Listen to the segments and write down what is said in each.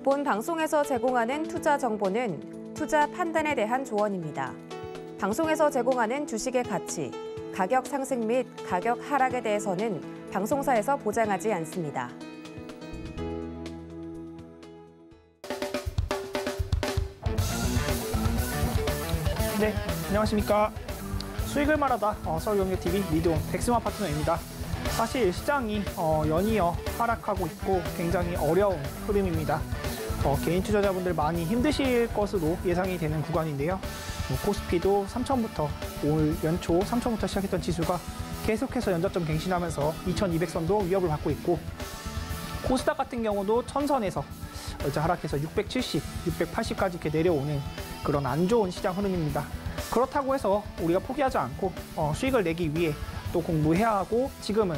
본 방송에서 제공하는 투자 정보는 투자 판단에 대한 조언입니다. 방송에서 제공하는 주식의 가치, 가격 상승 및 가격 하락에 대해서는 방송사에서 보장하지 않습니다. 네, 안녕하십니까. 수익을 말하다 서울경제TV 리드온 백승환 파트너입니다. 사실 시장이 연이어 하락하고 있고 굉장히 어려운 흐름입니다. 개인 투자자분들 많이 힘드실 것으로 예상이 되는 구간인데요. 코스피도 3천부터 올 연초 3천부터 시작했던 지수가 계속해서 연저점 갱신하면서 2200선도 위협을 받고 있고, 코스닥 같은 경우도 1000선에서 어제 하락해서 670, 680까지 이렇게 내려오는 그런 안 좋은 시장 흐름입니다. 그렇다고 해서 우리가 포기하지 않고 수익을 내기 위해 또 공부해야 하고, 지금은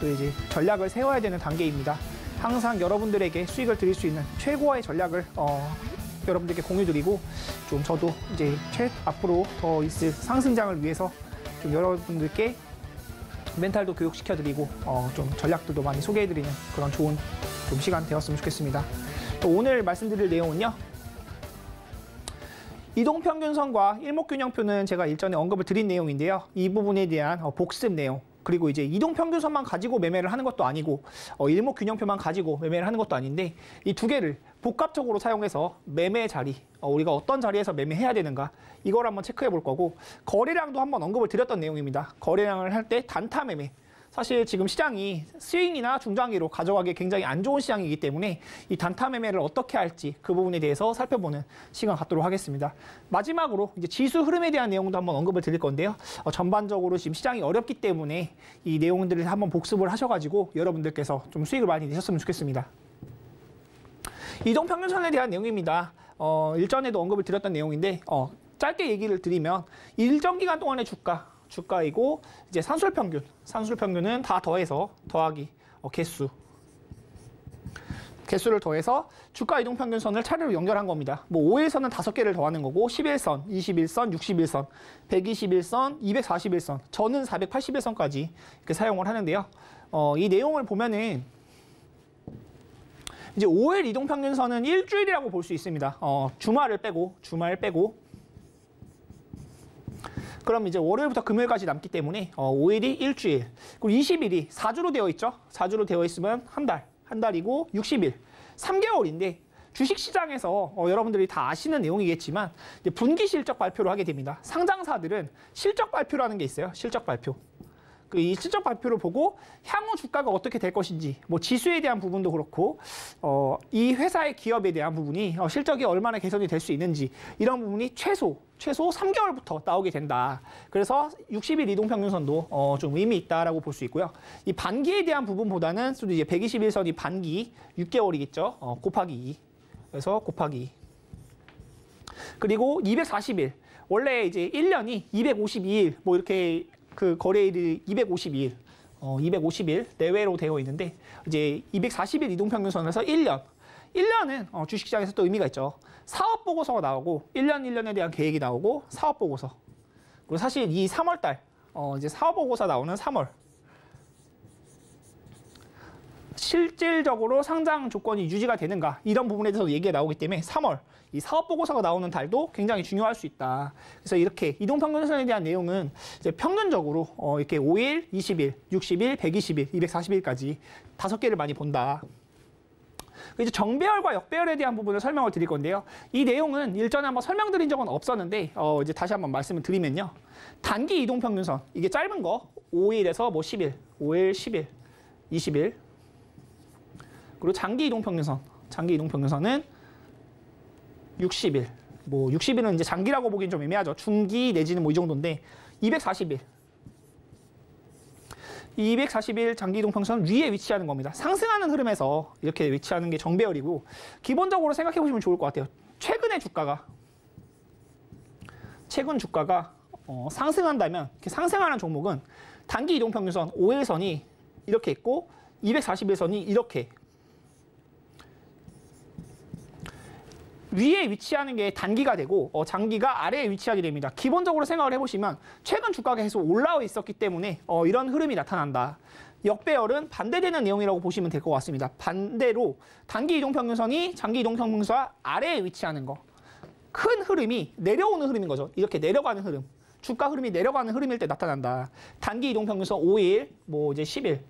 또 이제 전략을 세워야 되는 단계입니다. 항상 여러분들에게 수익을 드릴 수 있는 최고의 전략을 여러분들께 공유드리고, 좀 저도 이제 앞으로 더 있을 상승장을 위해서 좀 여러분들께 멘탈도 교육시켜드리고 좀 전략들도 많이 소개해드리는 그런 좋은 좀 시간 되었으면 좋겠습니다. 또 오늘 말씀드릴 내용은요, 이동평균선과 일목균형표는 제가 일전에 언급을 드린 내용인데요. 이 부분에 대한 복습 내용, 그리고 이제 이동평균선만 가지고 매매를 하는 것도 아니고 일목균형표만 가지고 매매를 하는 것도 아닌데, 이 두 개를 복합적으로 사용해서 매매 자리, 우리가 어떤 자리에서 매매해야 되는가, 이걸 한번 체크해 볼 거고, 거래량도 한번 언급을 드렸던 내용입니다. 거래량을 할 때 단타 매매, 사실 지금 시장이 스윙이나 중장기로 가져가기 굉장히 안 좋은 시장이기 때문에 이 단타 매매를 어떻게 할지 그 부분에 대해서 살펴보는 시간 갖도록 하겠습니다. 마지막으로 이제 지수 흐름에 대한 내용도 한번 언급을 드릴 건데요. 전반적으로 지금 시장이 어렵기 때문에 이 내용들을 한번 복습을 하셔가지고 여러분들께서 좀 수익을 많이 내셨으면 좋겠습니다. 이동평균선에 대한 내용입니다. 일전에도 언급을 드렸던 내용인데 짧게 얘기를 드리면 일정 기간 동안의 주가이고, 이제 산술평균은 다 더해서 더하기 개수를 더해서 주가 이동평균선을 차례로 연결한 겁니다. 뭐 5일선은 5개를 더하는 거고, 10일선, 21선, 61선, 121선, 241선, 저는 481선까지 이렇게 사용을 하는데요. 이 내용을 보면은 이제 5일 이동평균선은 일주일이라고 볼 수 있습니다. 주말 빼고 그럼 이제 월요일부터 금요일까지 남기 때문에 5일이 일주일, 그리고 20일이 4주로 되어 있죠. 4주로 되어 있으면 한 달이고 60일, 3개월인데 주식시장에서 여러분들이 다 아시는 내용이겠지만 이제 분기 실적 발표를 하게 됩니다. 상장사들은 실적 발표라는 게 있어요. 실적 발표. 이 실적 발표를 보고 향후 주가가 어떻게 될 것인지, 뭐 지수에 대한 부분도 그렇고 이 회사의 기업에 대한 부분이 실적이 얼마나 개선이 될 수 있는지, 이런 부분이 최소 3개월부터 나오게 된다. 그래서 60일 이동평균선도 좀 의미 있다라고 볼 수 있고요. 이 반기에 대한 부분보다는 이제 121선이 반기 6개월이겠죠. 곱하기 2. 그래서 곱하기 2. 그리고 240일. 원래 이제 1년이 252일 뭐 이렇게 그 거래일이 252일, 250일 내외로 되어 있는데, 이제 240일 이동평균선에서 1년은 주식시장에서 또 의미가 있죠. 사업 보고서가 나오고 1년에 대한 계획이 나오고 사업 보고서. 그리고 사실 이 3월달 이제 사업 보고서 나오는 3월. 실질적으로 상장 조건이 유지가 되는가, 이런 부분에 대해서 얘기가 나오기 때문에 3월 이 사업 보고서가 나오는 달도 굉장히 중요할 수 있다. 그래서 이렇게 이동평균선에 대한 내용은 이제 평균적으로 이렇게 5일, 20일, 60일, 120일, 240일까지 5개를 많이 본다. 이제 정배열과 역배열에 대한 부분을 설명을 드릴 건데요. 이 내용은 일전에 한번 설명드린 적은 없었는데 이제 다시 한번 말씀을 드리면요. 단기 이동평균선, 이게 짧은 거 5일에서 뭐 10일, 5일, 10일, 20일. 그리고 장기 이동평균선은 60일. 뭐 60일은 이제 장기라고 보기엔 좀 애매하죠. 중기 내지는 뭐 이 정도인데 240일. 240일 장기 이동평균선 위에 위치하는 겁니다. 상승하는 흐름에서 이렇게 위치하는 게 정배열이고, 기본적으로 생각해 보시면 좋을 것 같아요. 최근 주가가 상승한다면, 이렇게 상승하는 종목은 단기 이동평균선 5일선이 이렇게 있고 241선이 이렇게 위에 위치하는 게 단기가 되고 장기가 아래에 위치하게 됩니다. 기본적으로 생각을 해보시면 최근 주가가 계속 올라와 있었기 때문에 이런 흐름이 나타난다. 역배열은 반대되는 내용이라고 보시면 될 것 같습니다. 반대로 단기 이동평균선이 장기 이동평균선과 아래에 위치하는 거. 큰 흐름이 내려오는 흐름인 거죠. 이렇게 내려가는 흐름. 주가 흐름이 내려가는 흐름일 때 나타난다. 단기 이동평균선 5일, 뭐 이제 10일,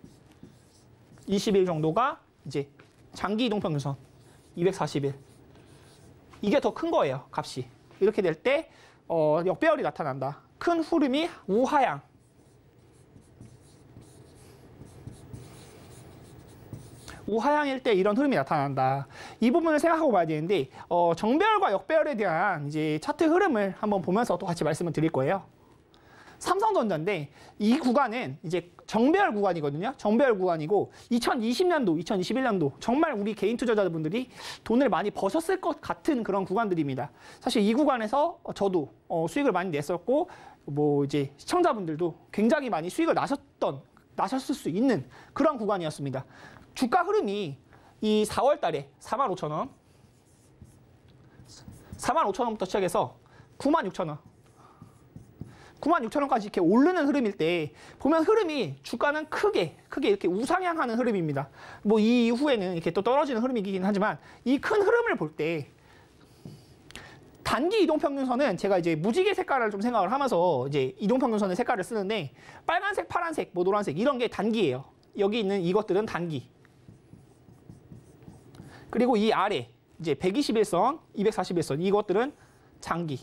20일 정도가 이제 장기 이동평균선 240일. 이게 더 큰 거예요, 값이. 이렇게 될 때 역배열이 나타난다. 큰 흐름이 우하향. 우하향일 때 이런 흐름이 나타난다. 이 부분을 생각하고 봐야 되는데 정배열과 역배열에 대한 이제 차트 흐름을 한번 보면서 또 같이 말씀을 드릴 거예요. 삼성전자인데 이 구간은 이제 정배열 구간이거든요. 정배열 구간이고 2020년도, 2021년도 정말 우리 개인 투자자분들이 돈을 많이 버셨을 것 같은 그런 구간들입니다. 사실 이 구간에서 저도 수익을 많이 냈었고 뭐 이제 시청자분들도 굉장히 많이 수익을 나셨을 수 있는 그런 구간이었습니다. 주가 흐름이 이 4월 달에 45,000원, 45,000원부터 시작해서 96,000원, 96,000원까지 이렇게 오르는 흐름일 때 보면 흐름이 주가는 크게 이렇게 우상향하는 흐름입니다. 뭐 이 이후에는 이렇게 또 떨어지는 흐름이긴 하지만 이 큰 흐름을 볼 때 단기 이동평균선은 제가 이제 무지개 색깔을 좀 생각을 하면서 이제 이동평균선의 색깔을 쓰는데 빨간색, 파란색, 뭐 노란색 이런 게 단기예요. 여기 있는 이것들은 단기. 그리고 이 아래 이제 121선, 241선 이것들은 장기.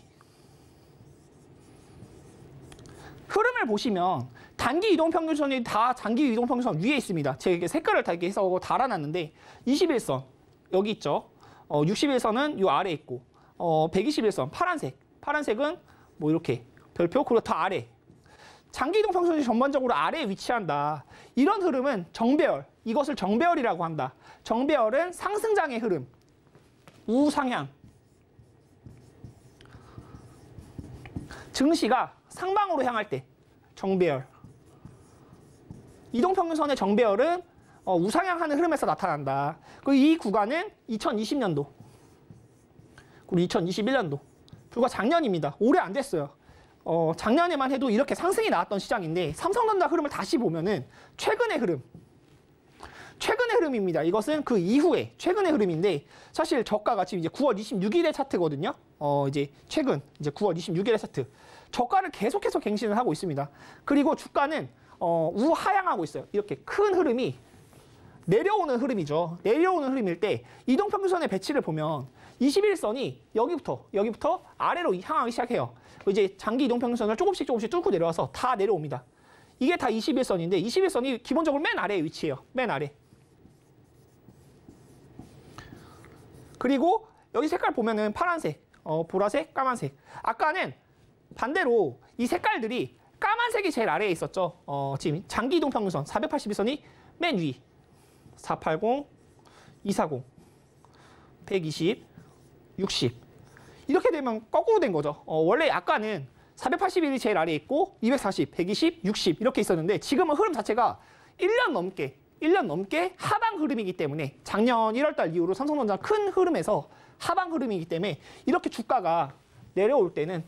흐름을 보시면 단기 이동평균선이 다 장기 이동평균선 위에 있습니다. 제가 이렇게 색깔을 다 이렇게 해서 달아놨는데 21선 여기 있죠. 61선은 요 아래 있고 121선 파란색은 뭐 이렇게 별표 그리고 더 아래. 장기 이동평균선이 전반적으로 아래에 위치한다. 이런 흐름은 정배열, 이것을 정배열이라고 한다. 정배열은 상승장의 흐름, 우상향. 증시가 상방으로 향할 때 정배열. 이동평균선의 정배열은 우상향하는 흐름에서 나타난다. 그리고 이 구간은 2020년도, 그리고 2021년도. 불과 작년입니다. 올해 안 됐어요. 작년에만 해도 이렇게 상승이 나왔던 시장인데 삼성전자 흐름을 다시 보면은 최근의 흐름입니다. 이것은 그 이후에 최근의 흐름인데 사실 저가가 지금 이제 9월 26일의 차트거든요. 이제 최근 이제 9월 26일의 차트. 저가를 계속해서 갱신을 하고 있습니다. 그리고 주가는 우하향하고 있어요. 이렇게 큰 흐름이 내려오는 흐름이죠. 내려오는 흐름일 때 이동평균선의 배치를 보면 21선이 여기부터 아래로 향하기 시작해요. 이제 장기 이동평균선을 조금씩 뚫고 내려와서 다 내려옵니다. 이게 다 21선인데 21선이 기본적으로 맨 아래에 위치해요. 맨 아래. 그리고 여기 색깔 보면은 파란색, 보라색, 까만색. 아까는 반대로 이 색깔들이 까만색이 제일 아래에 있었죠. 지금 장기 이동평균선 481선이 맨 위. 480, 240, 120, 60. 이렇게 되면 거꾸로 된 거죠. 원래 아까는 481이 제일 아래에 있고 240, 120, 60 이렇게 있었는데 지금은 흐름 자체가 1년 넘게 하방 흐름이기 때문에 작년 1월달 이후로 삼성전자 큰 흐름에서 하방 흐름이기 때문에 이렇게 주가가 내려올 때는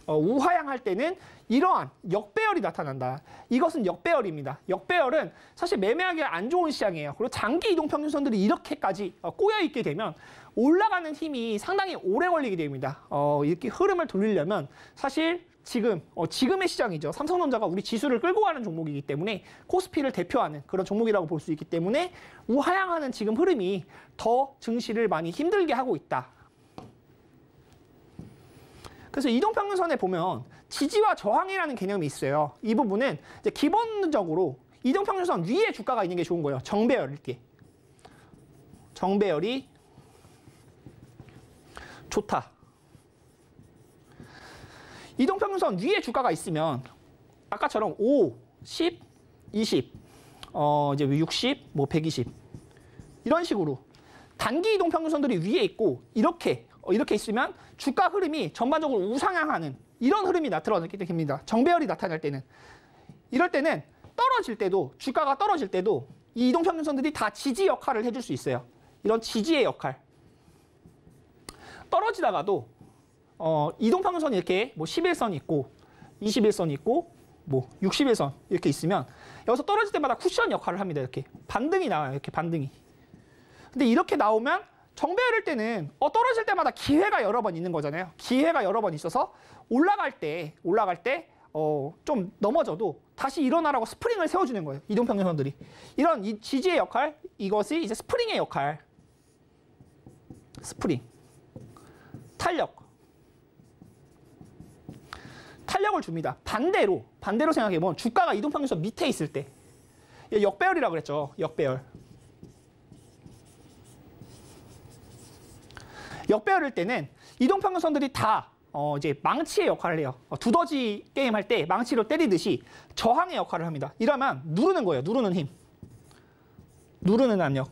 우하향할 때는 이러한 역배열이 나타난다. 이것은 역배열입니다. 역배열은 사실 매매하기 안 좋은 시장이에요. 그리고 장기 이동평균선들이 이렇게까지 꼬여있게 되면 올라가는 힘이 상당히 오래 걸리게 됩니다. 이렇게 흐름을 돌리려면 사실 지금의 시장이죠. 삼성전자가 우리 지수를 끌고 가는 종목이기 때문에 코스피를 대표하는 그런 종목이라고 볼 수 있기 때문에 우하향하는 지금 흐름이 더 증시를 많이 힘들게 하고 있다. 그래서 이동평균선에 보면 지지와 저항이라는 개념이 있어요. 이 부분은 이제 기본적으로 이동평균선 위에 주가가 있는 게 좋은 거예요. 정배열 때. 정배열이 좋다. 이동평균선 위에 주가가 있으면 아까처럼 5, 10, 20, 이제 60, 뭐 120 이런 식으로 단기 이동평균선들이 위에 있고 이렇게 있으면 주가 흐름이 전반적으로 우상향하는 이런 흐름이 나타나게 됩니다. 정배열이 나타날 때는. 이럴 때는 떨어질 때도 주가가 떨어질 때도 이 이동평균선들이 다 지지 역할을 해줄 수 있어요. 이런 지지의 역할. 떨어지다가도 이동평균선이 이렇게 뭐 11선 있고 21선 있고 뭐 60일선 이렇게 있으면 여기서 떨어질 때마다 쿠션 역할을 합니다. 이렇게 반등이 나와요. 이렇게 반등이. 근데 이렇게 나오면 정배열일 때는 떨어질 때마다 기회가 여러 번 있는 거잖아요. 기회가 여러 번 있어서 올라갈 때 좀 넘어져도 다시 일어나라고 스프링을 세워주는 거예요. 이동평균선들이. 이런 이 지지의 역할, 이것이 이제 스프링의 역할. 스프링. 탄력을 줍니다. 반대로 생각해보면 주가가 이동평균선 밑에 있을 때 역배열이라고 그랬죠. 역배열일 때는 이동평균선들이 다 이제 망치의 역할을 해요. 두더지 게임 할 때 망치로 때리듯이 저항의 역할을 합니다. 이러면 누르는 거예요. 누르는 힘. 누르는 압력.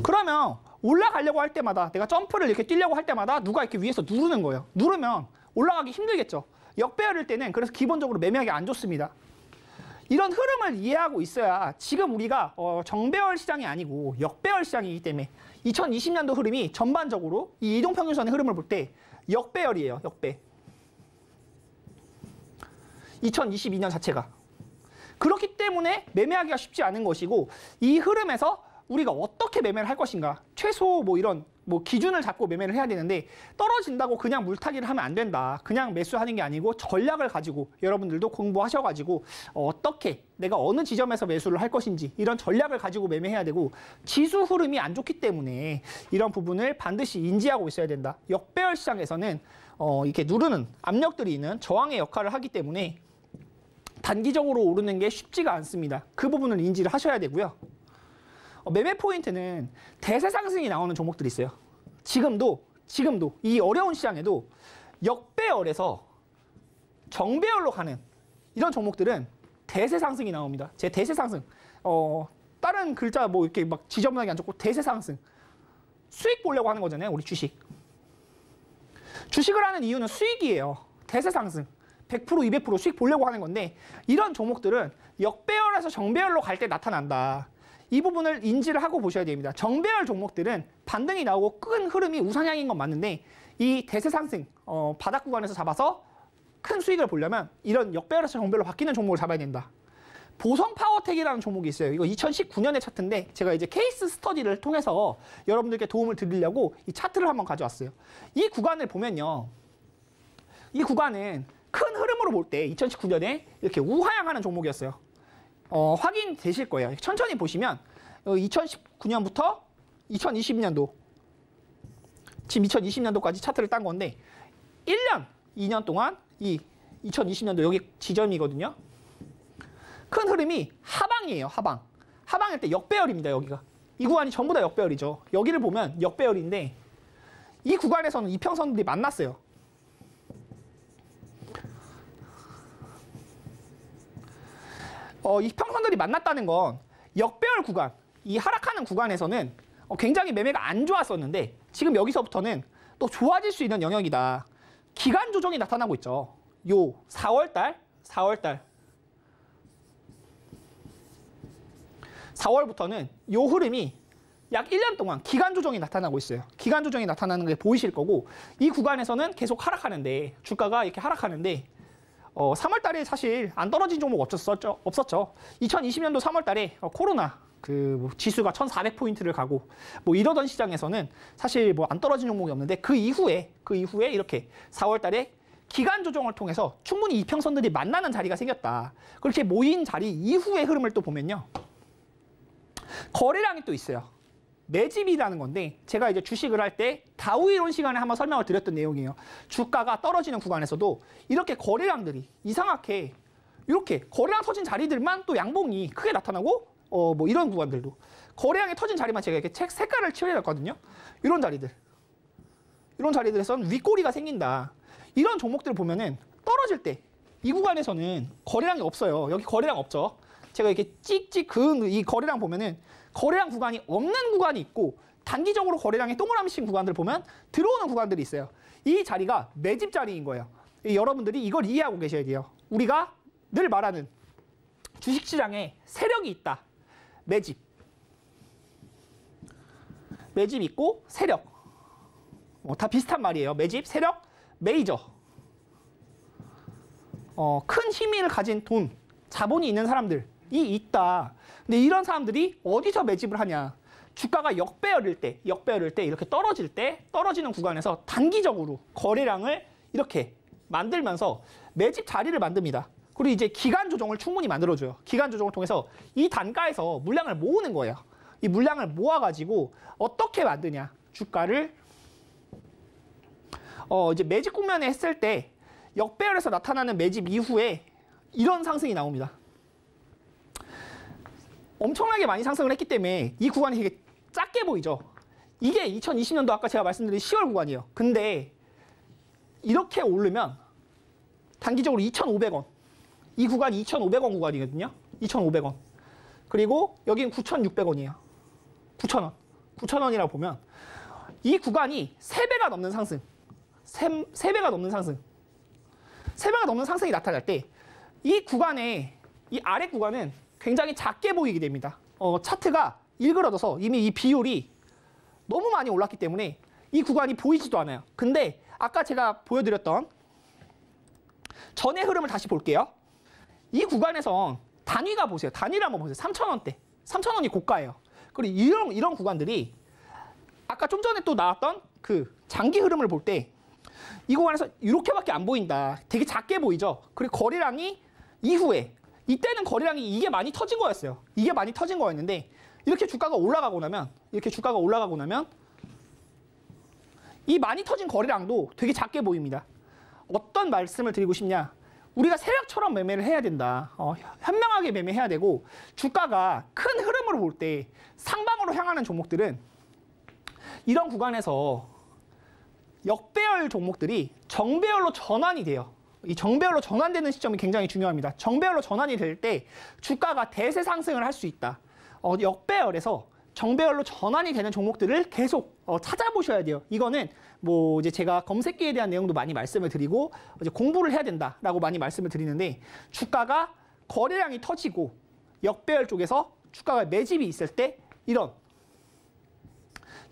그러면 올라가려고 할 때마다 내가 점프를 이렇게 뛰려고 할 때마다 누가 이렇게 위에서 누르는 거예요. 누르면 올라가기 힘들겠죠. 역배열일 때는 그래서 기본적으로 매매하기 안 좋습니다. 이런 흐름을 이해하고 있어야 지금 우리가 정배열 시장이 아니고 역배열 시장이기 때문에 2020년도 흐름이 전반적으로 이 이동평균선의 흐름을 볼 때 역배열이에요. 역배. 2022년 자체가. 그렇기 때문에 매매하기가 쉽지 않은 것이고 이 흐름에서 우리가 어떻게 매매를 할 것인가. 최소 뭐 이런 기준을 잡고 매매를 해야 되는데 떨어진다고 그냥 물타기를 하면 안 된다. 그냥 매수하는 게 아니고 전략을 가지고 여러분들도 공부하셔가지고 어떻게 내가 어느 지점에서 매수를 할 것인지 이런 전략을 가지고 매매해야 되고 지수 흐름이 안 좋기 때문에 이런 부분을 반드시 인지하고 있어야 된다. 역배열 시장에서는 이렇게 누르는 압력들이 있는 저항의 역할을 하기 때문에 단기적으로 오르는 게 쉽지가 않습니다. 그 부분을 인지를 하셔야 되고요. 매매 포인트는 대세 상승이 나오는 종목들이 있어요. 지금도 이 어려운 시장에도 역배열에서 정배열로 가는 이런 종목들은 대세 상승이 나옵니다. 제 대세 상승. 다른 글자 뭐 이렇게 막 지저분하게 안 적고 대세 상승. 수익 보려고 하는 거잖아요. 우리 주식. 주식을 하는 이유는 수익이에요. 대세 상승. 100%, 200% 수익 보려고 하는 건데 이런 종목들은 역배열에서 정배열로 갈 때 나타난다. 이 부분을 인지를 하고 보셔야 됩니다. 정배열 종목들은 반등이 나오고 큰 흐름이 우상향인 건 맞는데 이 대세 상승, 바닥 구간에서 잡아서 큰 수익을 보려면 이런 역배열에서 정배열로 바뀌는 종목을 잡아야 된다. 보성 파워텍이라는 종목이 있어요. 이거 2019년의 차트인데 제가 이제 케이스 스터디를 통해서 여러분들께 도움을 드리려고 이 차트를 한번 가져왔어요. 이 구간을 보면요. 이 구간은 큰 흐름으로 볼 때 2019년에 이렇게 우하향하는 종목이었어요. 확인되실 거예요. 천천히 보시면 2019년부터 2020년도 지금 2020년도까지 차트를 딴 건데 1년, 2년 동안 이 2020년도 여기 지점이거든요. 큰 흐름이 하방이에요. 하방일 때 역배열입니다. 여기가. 이 구간이 전부 다 역배열이죠. 여기를 보면 역배열인데 이 구간에서는 이평선들이 만났어요. 이 평선들이 만났다는 건 역배열 구간, 이 하락하는 구간에서는 굉장히 매매가 안 좋았었는데 지금 여기서부터는 또 좋아질 수 있는 영역이다. 기간 조정이 나타나고 있죠. 요 4월부터는 요 흐름이 약 1년 동안 기간 조정이 나타나고 있어요. 기간 조정이 나타나는 게 보이실 거고 이 구간에서는 계속 하락하는데 주가가 이렇게 하락하는데 3월 달에 사실 안 떨어진 종목 없었죠. 2020년도 3월 달에 코로나 그 지수가 1,400포인트를 가고 뭐 이러던 시장에서는 사실 뭐 안 떨어진 종목이 없는데 그 이후에 이렇게 4월 달에 기간 조정을 통해서 충분히 이평선들이 만나는 자리가 생겼다. 그렇게 모인 자리 이후의 흐름을 또 보면요. 거래량이 또 있어요. 매집이라는 건데 제가 이제 주식을 할 때 다우 이론 시간에 한번 설명을 드렸던 내용이에요. 주가가 떨어지는 구간에서도 이렇게 거래량들이 이상하게 이렇게 거래량 터진 자리들만 또 양봉이 크게 나타나고 뭐 이런 구간들도 거래량이 터진 자리만 제가 이렇게 색깔을 칠해놨거든요. 이런 자리들에서는 윗꼬리가 생긴다. 이런 종목들을 보면은 떨어질 때 이 구간에서는 거래량이 없어요. 여기 거래량 없죠. 제가 이렇게 찍찍 그은 이 거래량 보면은 거래량 구간이 없는 구간이 있고 단기적으로 거래량이 동그라미 친 구간들을 보면 들어오는 구간들이 있어요. 이 자리가 매집 자리인 거예요. 여러분들이 이걸 이해하고 계셔야 돼요. 우리가 늘 말하는 주식시장에 세력이 있다. 매집 있고 세력. 다 비슷한 말이에요. 매집, 세력, 메이저. 큰 힘을 가진 돈, 자본이 있는 사람들이 있다. 근데 이런 사람들이 어디서 매집을 하냐? 주가가 역배열일 때 이렇게 떨어지는 구간에서 단기적으로 거래량을 이렇게 만들면서 매집 자리를 만듭니다. 그리고 이제 기간 조정을 충분히 만들어줘요. 기간 조정을 통해서 이 단가에서 물량을 모으는 거예요. 이 물량을 모아가지고 어떻게 만드냐? 주가를 이제 매집 국면에 했을 때 역배열에서 나타나는 매집 이후에 이런 상승이 나옵니다. 엄청나게 많이 상승을 했기 때문에 이 구간이 되게 작게 보이죠. 이게 2020년도 아까 제가 말씀드린 10월 구간이에요. 근데 이렇게 오르면 단기적으로 2,500원. 이 구간이 2,500원 구간이거든요. 2,500원. 그리고 여기는 9,600원이에요. 9,000원. 9,000원이라고 보면 이 구간이 3배가 넘는 상승. 3배가 넘는 상승. 3배가 넘는 상승이 나타날 때 이 구간에 이 아래 구간은 굉장히 작게 보이게 됩니다. 차트가 일그러져서 이미 이 비율이 너무 많이 올랐기 때문에 이 구간이 보이지도 않아요. 근데 아까 제가 보여드렸던 전의 흐름을 다시 볼게요. 이 구간에선 단위가 보세요. 단위를 한번 보세요. 3,000원대. 3,000원이 고가예요. 그리고 이런 구간들이 아까 좀 전에 또 나왔던 그 장기 흐름을 볼 때 이 구간에서 이렇게밖에 안 보인다. 되게 작게 보이죠. 그리고 거래량이 이후에 이때는 거래량이 이게 많이 터진 거였어요. 이게 많이 터진 거였는데 이렇게 주가가 올라가고 나면 이 많이 터진 거래량도 되게 작게 보입니다. 어떤 말씀을 드리고 싶냐? 우리가 세력처럼 매매를 해야 된다. 현명하게 매매해야 되고 주가가 큰 흐름으로 볼 때 상방으로 향하는 종목들은 이런 구간에서 역배열 종목들이 정배열로 전환이 돼요. 이 정배열로 전환되는 시점이 굉장히 중요합니다. 정배열로 전환이 될 때 주가가 대세 상승을 할 수 있다. 역배열에서 정배열로 전환이 되는 종목들을 계속 찾아보셔야 돼요. 이거는 뭐 이제 제가 검색기에 대한 내용도 많이 말씀을 드리고 이제 공부를 해야 된다라고 많이 말씀을 드리는데 주가가 거래량이 터지고 역배열 쪽에서 주가가 매집이 있을 때 이런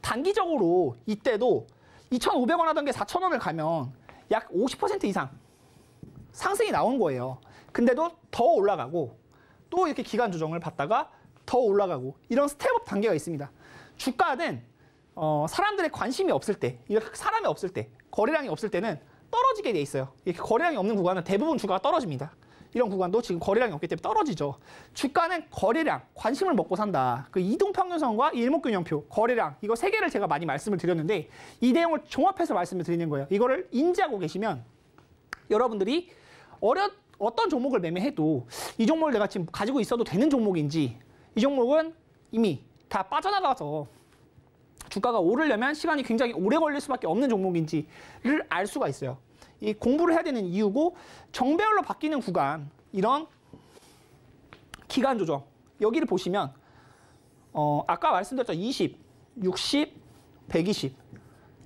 단기적으로 이때도 2,500원 하던 게 4,000원을 가면 약 50% 이상 상승이 나온 거예요. 근데도 더 올라가고 또 이렇게 기간 조정을 받다가 더 올라가고 이런 스텝업 단계가 있습니다. 주가는 사람들의 관심이 없을 때, 사람이 없을 때, 거래량이 없을 때는 떨어지게 돼 있어요. 이렇게 거래량이 없는 구간은 대부분 주가가 떨어집니다. 이런 구간도 지금 거래량이 없기 때문에 떨어지죠. 주가는 거래량, 관심을 먹고 산다. 그 이동평균선과 일목균형표, 거래량 이거 세 개를 제가 많이 말씀을 드렸는데 이 내용을 종합해서 말씀을 드리는 거예요. 이거를 인지하고 계시면 여러분들이 어떤 종목을 매매해도 이 종목을 내가 지금 가지고 있어도 되는 종목인지 이 종목은 이미 다 빠져나가서 주가가 오르려면 시간이 굉장히 오래 걸릴 수밖에 없는 종목인지를 알 수가 있어요. 이 공부를 해야 되는 이유고 정배열로 바뀌는 구간 이런 기간 조정 여기를 보시면 아까 말씀드렸죠. 20, 60, 120,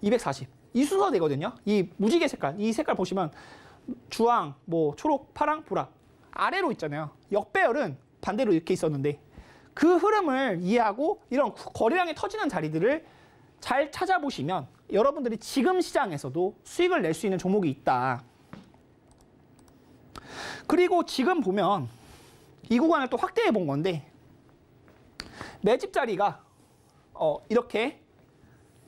240 이 순서되거든요. 이 무지개 색깔 이 색깔 보시면 주황, 뭐 초록, 파랑, 보라 아래로 있잖아요. 역배열은 반대로 이렇게 있었는데 그 흐름을 이해하고 이런 거래량이 터지는 자리들을 잘 찾아보시면 여러분들이 지금 시장에서도 수익을 낼 수 있는 종목이 있다. 그리고 지금 보면 이 구간을 또 확대해 본 건데 매집 자리가 이렇게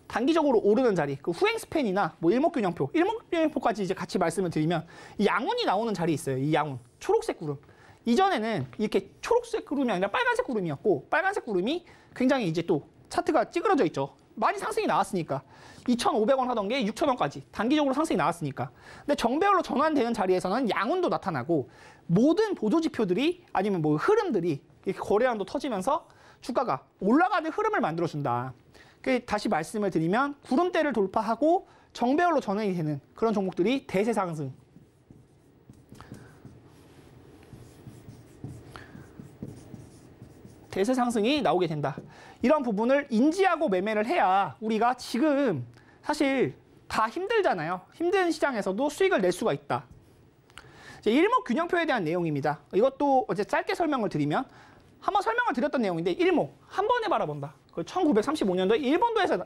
단기적으로 오르는 자리, 그 후행 스팬이나 뭐 일목균형표까지 이제 같이 말씀을 드리면 이 양운이 나오는 자리 있어요. 이 양운, 초록색 구름. 이전에는 이렇게 초록색 구름이 아니라 빨간색 구름이었고 빨간색 구름이 굉장히 이제 또 차트가 찌그러져 있죠. 많이 상승이 나왔으니까 2,500원 하던 게 6,000원까지 단기적으로 상승이 나왔으니까. 근데 정배열로 전환되는 자리에서는 양운도 나타나고 모든 보조지표들이 아니면 뭐 흐름들이 이렇게 거래량도 터지면서 주가가 올라가는 흐름을 만들어준다. 다시 말씀을 드리면 구름대를 돌파하고 정배열로 전환이 되는 그런 종목들이 대세 상승. 대세 상승이 나오게 된다. 이런 부분을 인지하고 매매를 해야 우리가 지금 사실 다 힘들잖아요. 힘든 시장에서도 수익을 낼 수가 있다. 이제 일목균형표에 대한 내용입니다. 이것도 어제 짧게 설명을 드리면 한번 설명을 드렸던 내용인데 일목 한 번에 바라본다. 1935년도에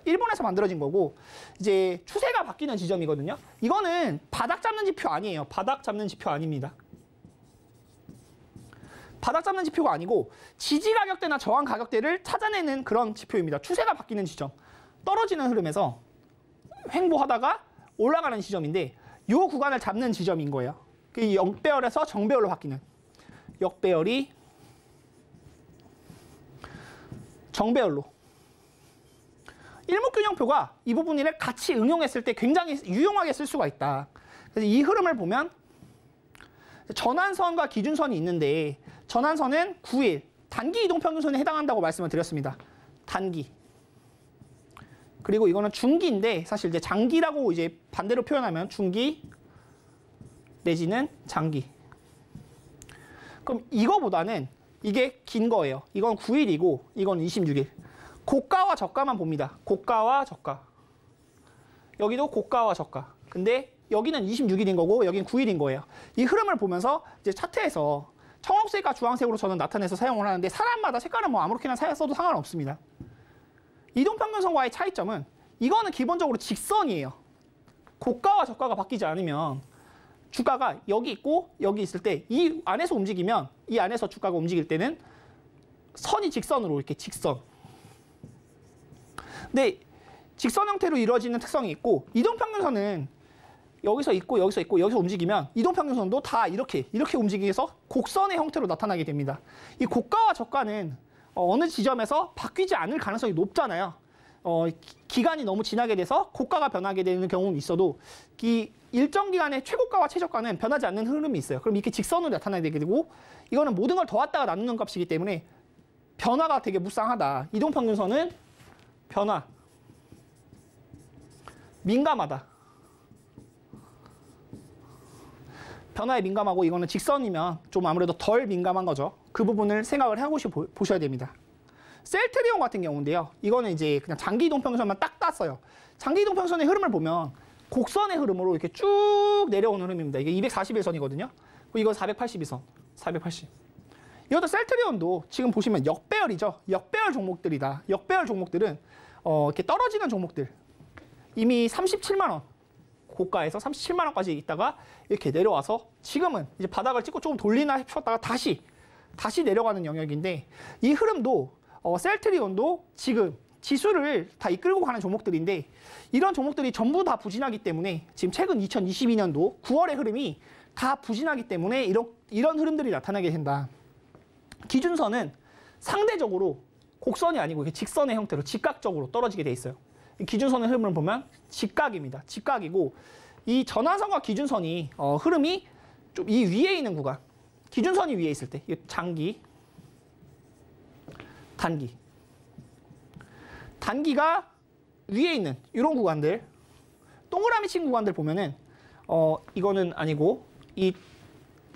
일본에서 만들어진 거고 이제 추세가 바뀌는 지점이거든요. 이거는 바닥 잡는 지표 아니에요. 바닥 잡는 지표 아닙니다. 바닥 잡는 지표가 아니고 지지 가격대나 저항 가격대를 찾아내는 그런 지표입니다. 추세가 바뀌는 지점, 떨어지는 흐름에서 횡보하다가 올라가는 지점인데 이 구간을 잡는 지점인 거예요. 그 역배열에서 정배열로 바뀌는, 역배열이 정배열로. 일목균형표가 이 부분을 같이 응용했을 때 굉장히 유용하게 쓸 수가 있다. 그래서 이 흐름을 보면 전환선과 기준선이 있는데 전환선은 9일 단기 이동평균선에 해당한다고 말씀을 드렸습니다. 단기. 그리고 이거는 중기인데 사실 이제 장기라고 이제 반대로 표현하면 중기 내지는 장기. 그럼 이거보다는 이게 긴 거예요. 이건 9일이고 이건 26일. 고가와 저가만 봅니다. 고가와 저가. 여기도 고가와 저가. 근데 여기는 26일인 거고 여기는 9일인 거예요. 이 흐름을 보면서 이제 차트에서 청록색과 주황색으로 저는 나타내서 사용을 하는데 사람마다 색깔은 뭐 아무렇게나 써도 상관없습니다. 이동평균선과의 차이점은 이거는 기본적으로 직선이에요. 고가와 저가가 바뀌지 않으면 주가가 여기 있고 여기 있을 때 이 안에서 움직이면 이 안에서 주가가 움직일 때는 선이 직선으로 이렇게 직선. 근데 직선 형태로 이루어지는 특성이 있고 이동평균선은 여기서 있고 여기서 있고 여기서 움직이면 이동평균선도 다 이렇게 움직여서 곡선의 형태로 나타나게 됩니다. 이 고가와 저가는 어느 지점에서 바뀌지 않을 가능성이 높잖아요. 기간이 너무 지나게 돼서 고가가 변하게 되는 경우는 있어도 이 일정 기간의 최고가와 최저가는 변하지 않는 흐름이 있어요. 그럼 이렇게 직선으로 나타나게 되고 이거는 모든 걸 더했다가 나누는 값이기 때문에 변화가 되게 무쌍하다. 이동평균선은 변화, 민감하다. 변화에 민감하고 이거는 직선이면 좀 아무래도 덜 민감한 거죠. 그 부분을 생각을 하고 보셔야 됩니다. 셀트리온 같은 경우인데요. 이거는 이제 그냥 장기 이동평균선만 딱 땄어요. 장기 이동평균선의 흐름을 보면 곡선의 흐름으로 이렇게 쭉 내려오는 흐름입니다. 이게 241선이거든요. 이거 482선, 480. 이것도 셀트리온도 지금 보시면 역배열이죠. 역배열 종목들이다. 역배열 종목들은 이렇게 떨어지는 종목들. 이미 37만 원. 고가에서 37만 원까지 있다가 이렇게 내려와서 지금은 이제 바닥을 찍고 조금 돌리나 싶었다가 다시 내려가는 영역인데 이 흐름도 셀트리온도 지금 지수를 다 이끌고 가는 종목들인데 이런 종목들이 전부 다 부진하기 때문에 지금 최근 2022년도 9월의 흐름이 다 부진하기 때문에 이런 흐름들이 나타나게 된다. 기준선은 상대적으로 곡선이 아니고 이게 직선의 형태로 직각적으로 떨어지게 돼 있어요. 기준선의 흐름을 보면 직각입니다. 직각이고 이 전환선과 기준선이 흐름이 좀 이 위에 있는 구간, 기준선이 위에 있을 때 이 장기, 단기, 단기가 위에 있는 이런 구간들, 동그라미 친 구간들 보면은 이거는 아니고 이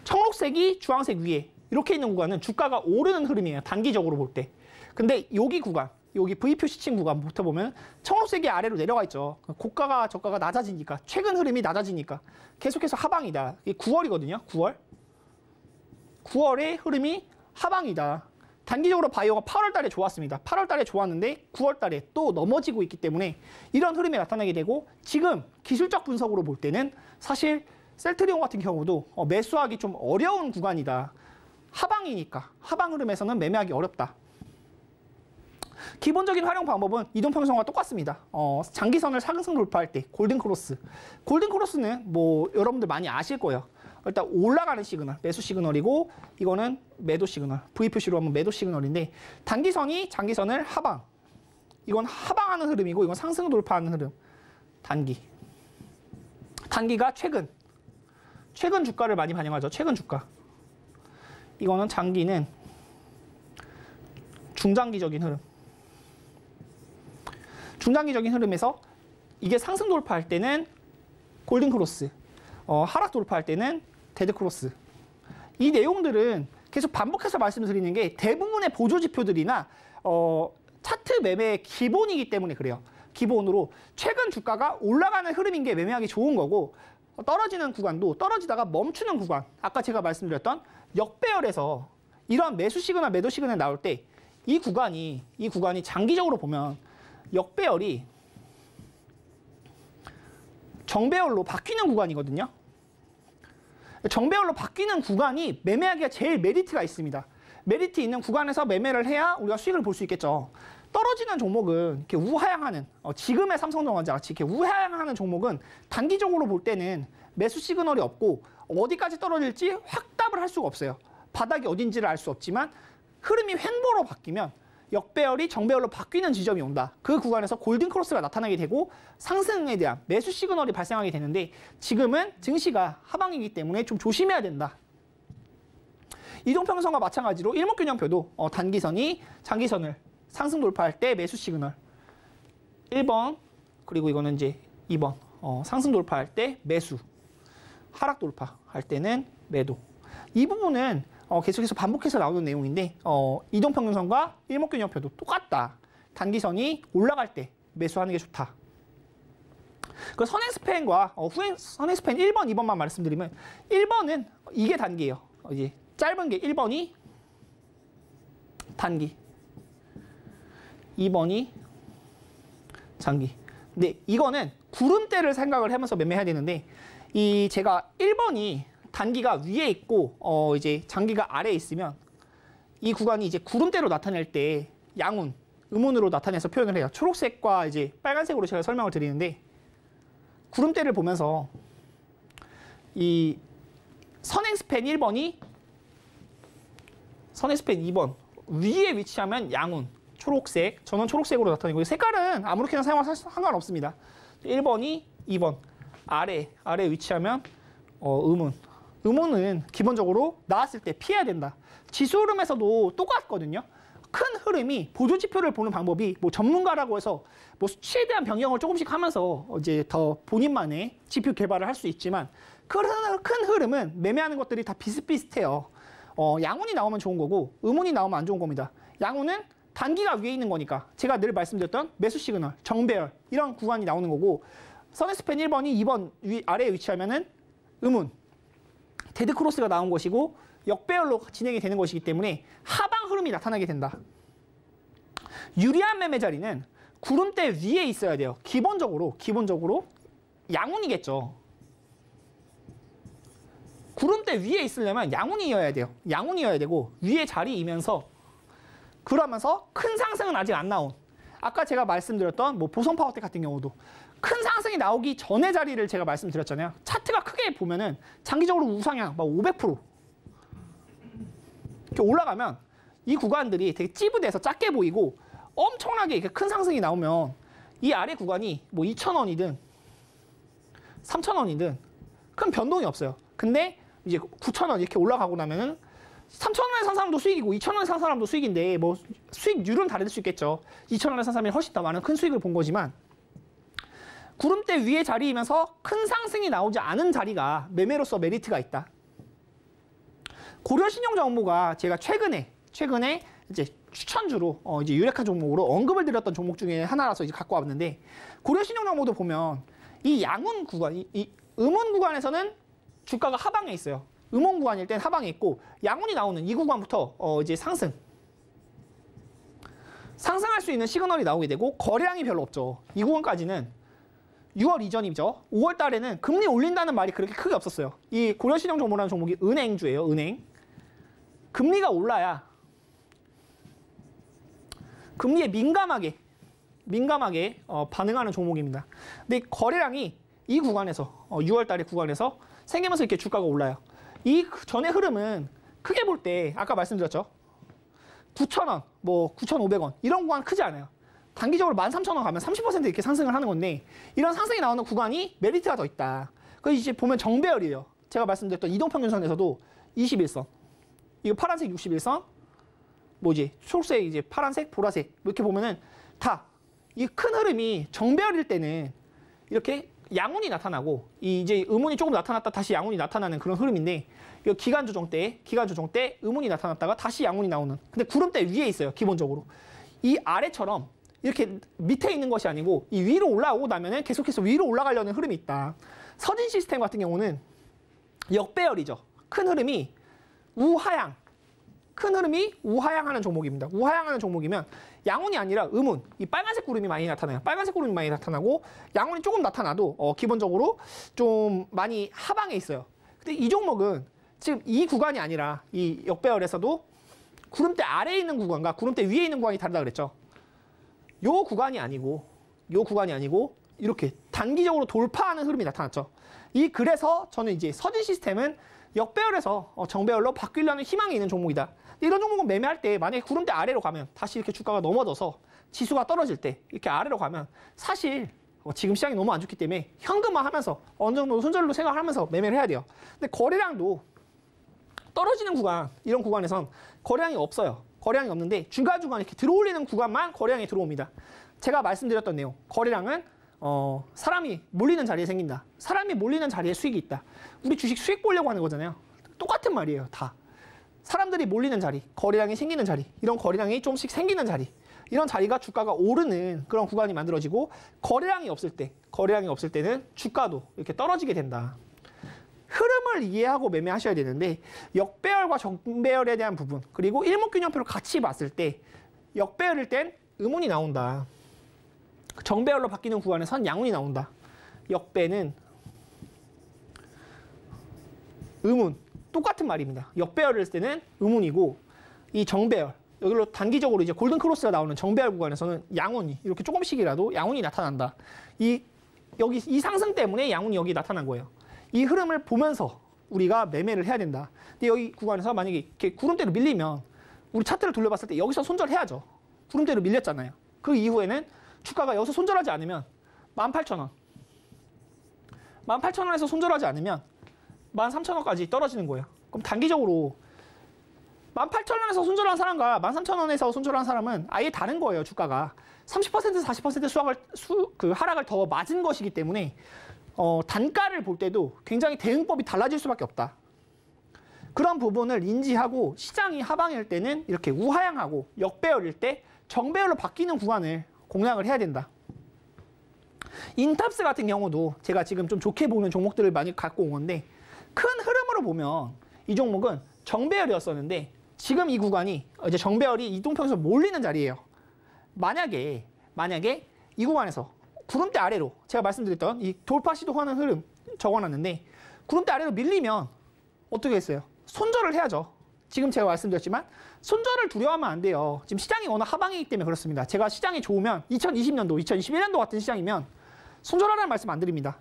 청록색이 주황색 위에 이렇게 있는 구간은 주가가 오르는 흐름이에요. 단기적으로 볼 때. 근데 여기 구간, 여기 V 표시 친 구간부터 보면 청록색이 아래로 내려가 있죠. 고가가 저가가 낮아지니까, 최근 흐름이 낮아지니까 계속해서 하방이다. 이게 9월이거든요. 9월. 9월의 흐름이 하방이다. 단기적으로 바이오가 8월 달에 좋았습니다. 8월 달에 좋았는데 9월 달에 또 넘어지고 있기 때문에 이런 흐름이 나타나게 되고 지금 기술적 분석으로 볼 때는 사실 셀트리온 같은 경우도 매수하기 좀 어려운 구간이다. 하방이니까 하방 흐름에서는 매매하기 어렵다. 기본적인 활용 방법은 이동평균선과 똑같습니다. 장기선을 상승 돌파할 때 골든크로스. 골든크로스는 뭐 여러분들 많이 아실 거예요. 일단 올라가는 시그널, 매수 시그널이고 이거는 매도 시그널, V 표시로 하면 매도 시그널인데 단기선이 장기선을 하방. 이건 하방하는 흐름이고 이건 상승 돌파하는 흐름. 단기. 단기가 최근 주가를 많이 반영하죠. 최근 주가. 이거는 장기는 중장기적인 흐름. 중장기적인 흐름에서 이게 상승 돌파할 때는 골든크로스, 하락 돌파할 때는 데드크로스. 이 내용들은 계속 반복해서 말씀드리는 게 대부분의 보조지표들이나 차트 매매의 기본이기 때문에 그래요. 기본으로 최근 주가가 올라가는 흐름인 게 매매하기 좋은 거고 떨어지는 구간도 떨어지다가 멈추는 구간, 아까 제가 말씀드렸던 역배열에서 이런 매수 시그널, 매도 시그널 나올 때 이 구간이 장기적으로 보면 역배열이 정배열로 바뀌는 구간이거든요. 정배열로 바뀌는 구간이 매매하기가 제일 메리트가 있습니다. 메리트 있는 구간에서 매매를 해야 우리가 수익을 볼 수 있겠죠. 떨어지는 종목은 이렇게 우하향하는 지금의 삼성전자 같이 이렇게 우하향하는 종목은 단기적으로 볼 때는 매수 시그널이 없고 어디까지 떨어질지 확답을 할 수가 없어요. 바닥이 어딘지를 알 수 없지만 흐름이 횡보로 바뀌면 역배열이 정배열로 바뀌는 지점이 온다. 그 구간에서 골든 크로스가 나타나게 되고 상승에 대한 매수 시그널이 발생하게 되는데 지금은 증시가 하방이기 때문에 좀 조심해야 된다. 이동평균선과 마찬가지로 일목균형표도 단기선이 장기선을 상승 돌파할 때 매수 시그널 1번 그리고 이거는 이제 2번 상승 돌파할 때 매수 하락 돌파할 때는 매도. 이 부분은 계속해서 반복해서 나오는 내용인데 이동평균선과 일목균형표도 똑같다. 단기선이 올라갈 때 매수하는 게 좋다. 그 선행스팬과 선행스팬 1번, 2번만 말씀드리면 1번은 이게 단기예요. 이제 짧은 게 1번이 단기, 2번이 장기. 근데 이거는 구름대를 생각을 하면서 매매해야 되는데 제가 1번이 단기가 위에 있고 이제 장기가 아래에 있으면 이 구간이 이제 구름대로 나타낼 때 양운, 음운으로 나타내서 표현을 해요. 초록색과 이제 빨간색으로 제가 설명을 드리는데 구름대를 보면서 이 선행스팬 1번이 선행스팬 2번 위에 위치하면 양운, 초록색, 저는 초록색으로 나타내고 색깔은 아무렇게나 사용해도 상관없습니다. 1번이 2번 아래에 위치하면 음운. 음운은 기본적으로 나왔을 때 피해야 된다. 지수 흐름에서도 똑같거든요. 큰 흐름이 보조지표를 보는 방법이 뭐 전문가라고 해서 뭐 수치에 대한 변경을 조금씩 하면서 이제 더 본인만의 지표 개발을 할 수 있지만 큰 흐름은 매매하는 것들이 다 비슷비슷해요. 양운이 나오면 좋은 거고 음운이 나오면 안 좋은 겁니다. 양운은 단기가 위에 있는 거니까 제가 늘 말씀드렸던 매수 시그널, 정배열 이런 구간이 나오는 거고 선행스팬 1번이 2번 아래에 위치하면은 음운, 데드크로스가 나온 것이고 역배열로 진행이 되는 것이기 때문에 하방 흐름이 나타나게 된다. 유리한 매매 자리는 구름대 위에 있어야 돼요. 기본적으로 양운이겠죠. 구름대 위에 있으려면 양운이어야 돼요. 양운이어야 되고 위에 자리이면서 그러면서 큰 상승은 아직 안 나온 아까 제가 말씀드렸던 뭐 보성파워텍 같은 경우도 큰 상승이 나오기 전의 자리를 제가 말씀드렸잖아요. 차트가 크게 보면은 장기적으로 우상향 막 500% 이렇게 올라가면 이 구간들이 되게 찌부돼서 작게 보이고 엄청나게 이렇게 큰 상승이 나오면 이 아래 구간이 뭐 2,000원이든 3,000원이든 큰 변동이 없어요. 근데 이제 9,000원 이렇게 올라가고 나면은 3,000원에 산 사람도 수익이고 2,000원에 산 사람도 수익인데 뭐 수익률은 다를 수 있겠죠. 2,000원에 산 사람이 훨씬 더 많은 큰 수익을 본 거지만 구름대 위의 자리이면서 큰 상승이 나오지 않은 자리가 매매로서 메리트가 있다. 고려신용정보가 제가 최근에 이제 추천주로 이제 유력한 종목으로 언급을 드렸던 종목 중에 하나라서 이제 갖고 왔는데 고려신용정보도 보면 이 양운 구간, 이 음운 구간에서는 주가가 하방에 있어요. 음운 구간일 땐 하방에 있고 양운이 나오는 이 구간부터 이제 상승할 수 있는 시그널이 나오게 되고 거래량이 별로 없죠. 이 구간까지는 6월 이전이죠. 5월 달에는 금리 올린다는 말이 그렇게 크게 없었어요. 이 고려신용정보라는 종목이 은행주예요. 은행. 금리가 올라야 금리에 민감하게 반응하는 종목입니다. 근데 거래량이 이 구간에서 6월 달의 구간에서 생기면서 이렇게 주가가 올라요. 이 전의 흐름은 크게 볼 때 아까 말씀드렸죠. 9,000원, 뭐 9,500원 이런 구간 크지 않아요. 단기적으로 13,000원 가면 30% 이렇게 상승을 하는 건데 이런 상승이 나오는 구간이 메리트가 더 있다. 그 이제 보면 정배열이에요. 제가 말씀드렸던 이동평균선에서도 21선, 이거 파란색 61선, 뭐지 초록색 이제 파란색, 보라색 이렇게 보면은 다 이 큰 흐름이 정배열일 때는 이렇게 양운이 나타나고 이제 음운이 조금 나타났다 다시 양운이 나타나는 그런 흐름인데 이거 기간 조정 때 음운이 나타났다가 다시 양운이 나오는. 근데 구름대 위에 있어요. 기본적으로 이 아래처럼 이렇게 밑에 있는 것이 아니고 이 위로 올라오고 나면은 계속해서 위로 올라가려는 흐름이 있다. 서진 시스템 같은 경우는 역배열이죠. 큰 흐름이 우하향하는 종목입니다. 우하향하는 종목이면 양운이 아니라 음운, 이 빨간색 구름이 많이 나타나요. 빨간색 구름이 많이 나타나고 양운이 조금 나타나도 기본적으로 좀 많이 하방에 있어요. 근데 이 종목은 지금 이 구간이 아니라 이 역배열에서도 구름대 아래에 있는 구간과 구름대 위에 있는 구간이 다르다 그랬죠. 요 구간이 아니고 이렇게 단기적으로 돌파하는 흐름이 나타났죠. 그래서 저는 이제 서진 시스템은 역배열에서 정배열로 바뀌려는 희망이 있는 종목이다. 이런 종목은 매매할 때 만약에 구름대 아래로 가면 다시 이렇게 주가가 넘어져서 지수가 떨어질 때 이렇게 아래로 가면 사실 지금 시장이 너무 안 좋기 때문에 현금화하면서 어느 정도 손절로 생각하면서 매매를 해야 돼요. 근데 거래량도 떨어지는 구간, 이런 구간에선 거래량이 없어요. 거래량이 없는데 중간중간 이렇게 들어올리는 구간만 거래량이 들어옵니다. 제가 말씀드렸던 내용, 거래량은 사람이 몰리는 자리에 생긴다. 사람이 몰리는 자리에 수익이 있다. 우리 주식 수익 보려고 하는 거잖아요. 똑같은 말이에요, 다. 사람들이 몰리는 자리, 거래량이 생기는 자리, 이런 거래량이 좀씩 생기는 자리, 이런 자리가 주가가 오르는 그런 구간이 만들어지고 거래량이 없을 때는 주가도 이렇게 떨어지게 된다. 흐름을 이해하고 매매하셔야 되는데 역배열과 정배열에 대한 부분 그리고 일목균형표를 같이 봤을 때 역배열일 땐 음운이 나온다. 정배열로 바뀌는 구간에선 양운이 나온다. 역배는 음운 똑같은 말입니다. 역배열일 때는 음운이고 이 정배열 여기로 단기적으로 이제 골든 크로스가 나오는 정배열 구간에서는 양운이 이렇게 조금씩이라도 양운이 나타난다. 여기 이 상승 때문에 양운이 여기 나타난 거예요. 이 흐름을 보면서 우리가 매매를 해야 된다. 근데 여기 구간에서 만약에 이렇게 구름대로 밀리면 우리 차트를 돌려봤을 때 여기서 손절해야죠. 구름대로 밀렸잖아요. 그 이후에는 주가가 여기서 손절하지 않으면 18,000원. 18,000원에서 손절하지 않으면 13,000원까지 떨어지는 거예요. 그럼 단기적으로 18,000원에서 손절한 사람과 13,000원에서 손절한 사람은 아예 다른 거예요, 주가가. 30% 40% 하락을 더 맞은 것이기 때문에 단가를 볼 때도 굉장히 대응법이 달라질 수밖에 없다. 그런 부분을 인지하고 시장이 하방일 때는 이렇게 우하향하고 역배열일 때 정배열로 바뀌는 구간을 공략을 해야 된다. 인탑스 같은 경우도 제가 지금 좀 좋게 보는 종목들을 많이 갖고 온 건데 큰 흐름으로 보면 이 종목은 정배열이었었는데 지금 이 구간이 이제 정배열이 이동평에서 몰리는 자리예요. 만약에 이 구간에서 구름대 아래로 제가 말씀드렸던 이 돌파 시도하는 흐름 적어놨는데 구름대 아래로 밀리면 어떻게 했어요? 손절을 해야죠. 지금 제가 말씀드렸지만 손절을 두려워하면 안 돼요. 지금 시장이 워낙 하방이기 때문에 그렇습니다. 제가 시장이 좋으면 2020년도, 2021년도 같은 시장이면 손절하라는 말씀 안 드립니다.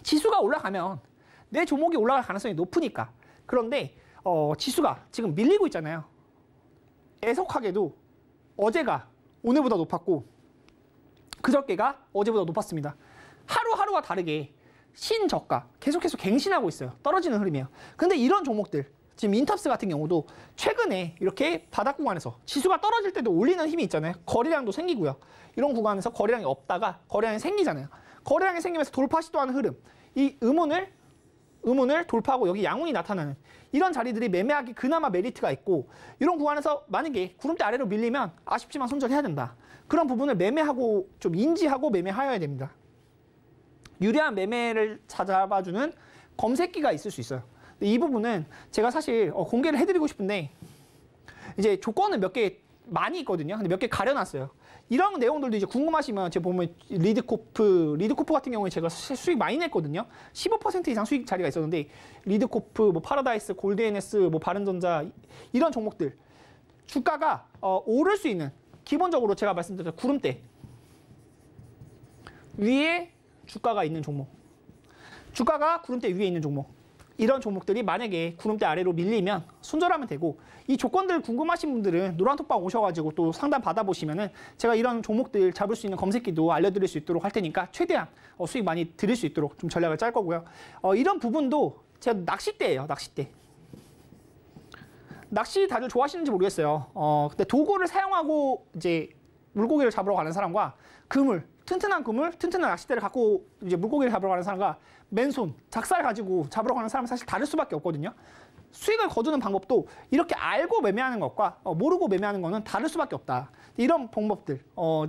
지수가 올라가면 내 종목이 올라갈 가능성이 높으니까. 그런데 지수가 지금 밀리고 있잖아요. 애석하게도 어제가 오늘보다 높았고 그저께가 어제보다 높았습니다. 하루하루가 다르게 신저가 계속해서 갱신하고 있어요. 떨어지는 흐름이에요. 근데 이런 종목들 지금 인탑스 같은 경우도 최근에 이렇게 바닥 구간에서 지수가 떨어질 때도 올리는 힘이 있잖아요. 거래량도 생기고요. 이런 구간에서 거래량이 없다가 거래량이 생기잖아요. 거래량이 생기면서 돌파 시도하는 흐름. 이 음운을 돌파하고 여기 양운이 나타나는 이런 자리들이 매매하기 그나마 메리트가 있고 이런 구간에서 만약에 구름대 아래로 밀리면 아쉽지만 손절해야 된다. 그런 부분을 매매하고 좀 인지하고 매매하여야 됩니다. 유리한 매매를 찾아봐주는 검색기가 있을 수 있어요. 근데 이 부분은 제가 사실 공개를 해드리고 싶은데 이제 조건은 몇 개 많이 있거든요. 근데 몇 개 가려놨어요. 이런 내용들도 이제 궁금하시면 제가 보면 리드코프 같은 경우에 제가 수익 많이 냈거든요. 15% 이상 수익 자리가 있었는데 리드코프, 뭐 파라다이스, 골드NS, 뭐 바른전자 이런 종목들 주가가 오를 수 있는 기본적으로 제가 말씀드렸던 구름대 위에 주가가 있는 종목, 주가가 구름대 위에 있는 종목 이런 종목들이 만약에 구름대 아래로 밀리면 손절하면 되고 이 조건들 궁금하신 분들은 노란톡방 오셔가지고 또 상담 받아보시면은 제가 이런 종목들 잡을 수 있는 검색기도 알려드릴 수 있도록 할 테니까 최대한 수익 많이 드릴 수 있도록 좀 전략을 짤 거고요. 이런 부분도 제가 낚싯대예요, 낚싯대. 낚시 다들 좋아하시는지 모르겠어요. 근데 도구를 사용하고 이제 물고기를 잡으러 가는 사람과 튼튼한 그물, 튼튼한 낚싯대를 갖고 이제 물고기를 잡으러 가는 사람과 맨손, 작살 가지고 잡으러 가는 사람은 사실 다를 수밖에 없거든요. 수익을 거두는 방법도 이렇게 알고 매매하는 것과 모르고 매매하는 거는 다를 수밖에 없다. 이런 방법들,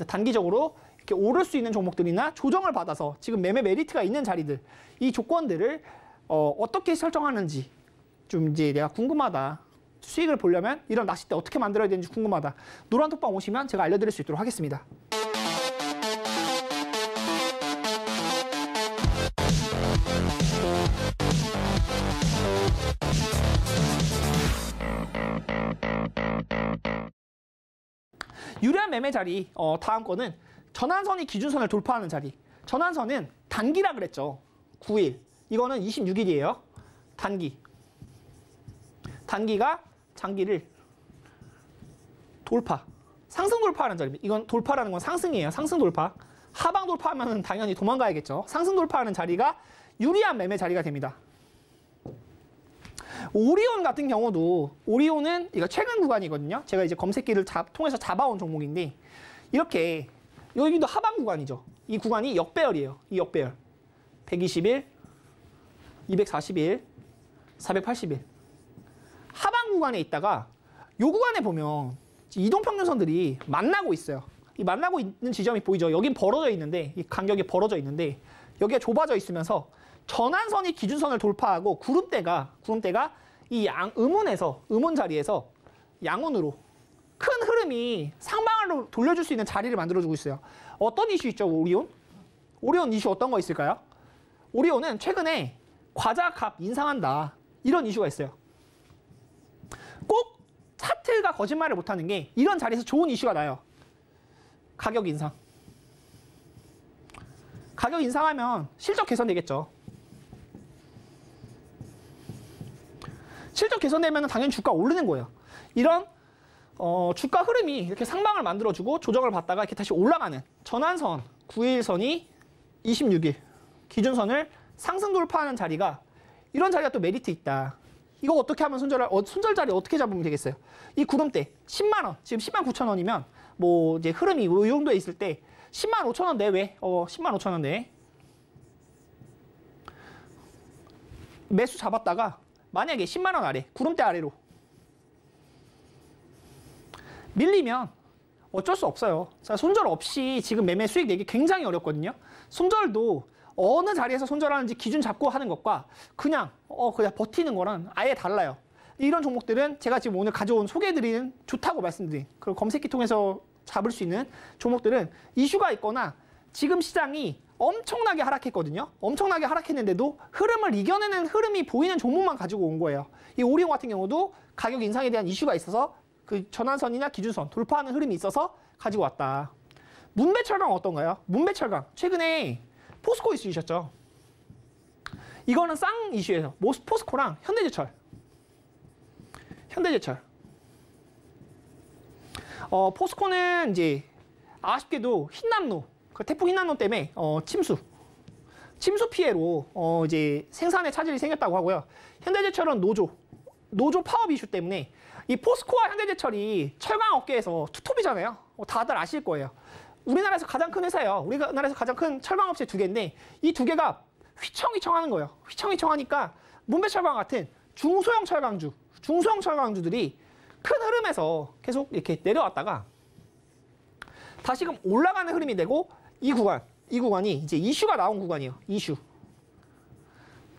단기적으로 이렇게 오를 수 있는 종목들이나 조정을 받아서 지금 매매 메리트가 있는 자리들, 이 조건들을 어떻게 설정하는지 좀 이제 내가 궁금하다. 수익을 보려면 이런 낚싯대 어떻게 만들어야 되는지 궁금하다. 노란톡방 오시면 제가 알려드릴 수 있도록 하겠습니다. 유리한 매매 자리, 다음 거는 전환선이 기준선을 돌파하는 자리. 전환선은 단기라 그랬죠. 9일. 이거는 26일이에요. 단기. 단기가 장기를 돌파. 상승 돌파하는 자리입니다. 이건 돌파라는 건 상승이에요. 상승 돌파. 하방 돌파하면 당연히 도망가야겠죠. 상승 돌파하는 자리가 유리한 매매 자리가 됩니다. 오리온 같은 경우도 오리온은 이거 최근 구간이거든요. 제가 이제 검색기를 통해서 잡아온 종목인데 이렇게 여기도 하방 구간이죠. 이 구간이 역배열이에요. 이 역배열. 121, 241, 481. 하방 구간에 있다가 이 구간에 보면 이동평균선들이 만나고 있어요. 이 만나고 있는 지점이 보이죠? 여긴 벌어져 있는데 이 간격이 벌어져 있는데 여기가 좁아져 있으면서 전환선이 기준선을 돌파하고 구름대가 이 음운 자리에서 양운으로 큰 흐름이 상방으로 돌려줄 수 있는 자리를 만들어주고 있어요. 어떤 이슈 있죠, 오리온? 오리온 이슈 어떤 거 있을까요? 오리온은 최근에 과자 값 인상한다. 이런 이슈가 있어요. 꼭 차트가 거짓말을 못하는 게 이런 자리에서 좋은 이슈가 나요. 가격 인상. 가격 인상하면 실적 개선되겠죠. 실적 개선되면 당연히 주가 오르는 거예요. 이런 주가 흐름이 이렇게 상방을 만들어주고 조정을 받다가 이렇게 다시 올라가는 전환선 9일선이 26일 기준선을 상승 돌파하는 자리가 이런 자리가 또 메리트 있다. 이거 어떻게 하면 손절 자리 어떻게 잡으면 되겠어요? 이 구름대 10만 원, 지금 10만 9천 원이면 뭐 이제 흐름이 이 정도에 있을 때 10만 5천 원 내외, 10만 5천 원 내외 매수 잡았다가 만약에 10만 원 아래, 구름대 아래로 밀리면 어쩔 수 없어요. 자, 손절 없이 지금 매매 수익 내기 굉장히 어렵거든요. 손절도 어느 자리에서 손절하는지 기준 잡고 하는 것과 그냥 버티는 거랑 아예 달라요. 이런 종목들은 제가 지금 오늘 가져온 소개해드리는 좋다고 말씀드린 그리고 검색기 통해서 잡을 수 있는 종목들은 이슈가 있거나 지금 시장이 엄청나게 하락했거든요. 엄청나게 하락했는데도 흐름을 이겨내는 흐름이 보이는 종목만 가지고 온 거예요. 이 오리온 같은 경우도 가격 인상에 대한 이슈가 있어서 그 전환선이나 기준선 돌파하는 흐름이 있어서 가지고 왔다. 문배철강 어떤가요? 문배철강 최근에 포스코 이슈 있었죠. 이거는 쌍 이슈예요. 포스코랑 현대제철. 포스코는 이제 아쉽게도 흰남노, 그 태풍 흰남노 때문에 침수 피해로 이제 생산에 차질이 생겼다고 하고요. 현대제철은 노조 파업 이슈 때문에 이 포스코와 현대제철이 철강 업계에서 투톱이잖아요. 다들 아실 거예요. 우리나라에서 가장 큰 회사예요. 우리나라에서 가장 큰 철강 업체 2개인데 이 2개가 휘청휘청하는 거예요. 휘청휘청하니까 문배철강 같은 중소형 철강주들이 큰 흐름에서 계속 이렇게 내려왔다가 다시금 올라가는 흐름이 되고 이 구간이 이제 이슈가 나온 구간이에요. 이슈.